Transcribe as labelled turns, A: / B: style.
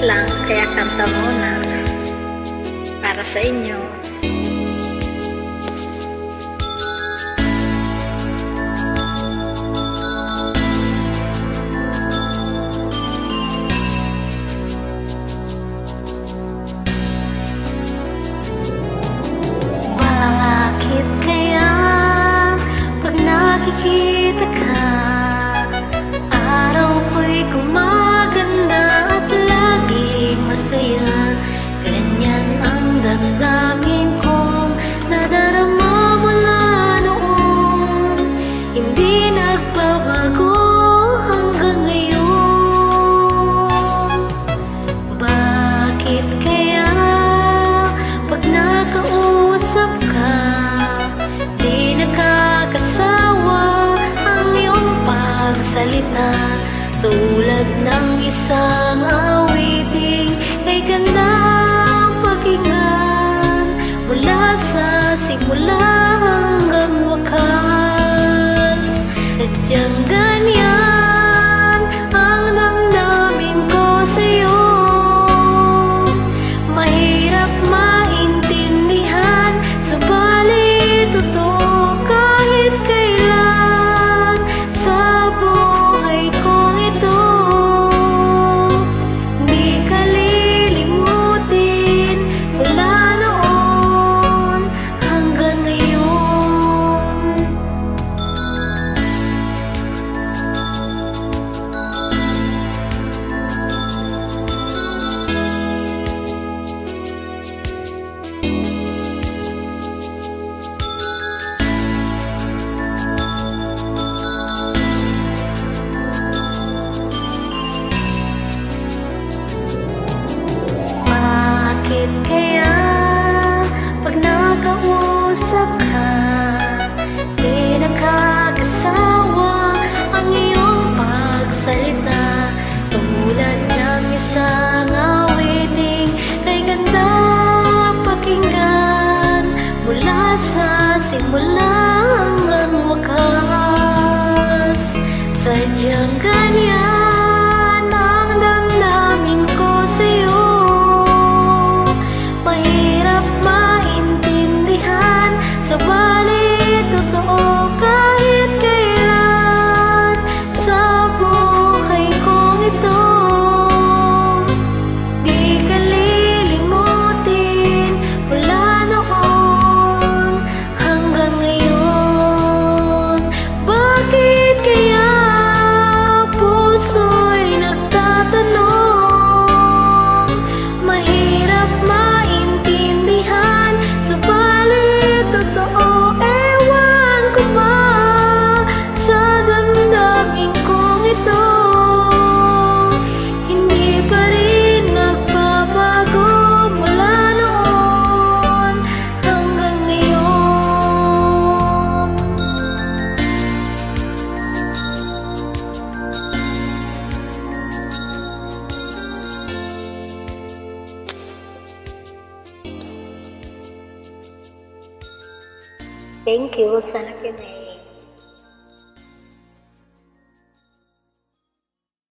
A: lang, kaya kanta muna para sa inyo.
B: Bakit kaya pag nakikita ka, araw ko'y gumaganda at laging masaya? Ganyan ang damdamin kong nadarama mula noon, hindi nagbabago hanggang ngayon. Bakit kaya pag nakausap ka, di nakakasawa ang iyong pagsalita? Tulad ng isang awiting may gandang pakinggan, mula sa simula hanggang wakas. Sadyang ganyan ang damdamin ko sa'yo, mahirap maintindihan, subalit totoo kahit kailan sa buhay kong ito. Di ka lilimutin mula noon hanggang ngayon. Bakit kaya pag nakausap ka, di nakakasawa ang iyong pagsalita? Tulad ng isang awiting kay ganda pakinggan, mula sa simula hanggang wakas. Sadyang ganyan ang damdamin ko sa'yo, mahirap maintindihan, subalit totoo kahit kailan sa buhay kong ito. Di ka lilimutin mula noon hanggang ngayon. Bakit kaya puso'y nagtatanong, mahirap maintindihan, subalit totoo, ewan ko ba sa damdamin kong ito? Hindi pa rin nagbabago mula noon hanggang ngayon.
A: Thank you sa nakinig.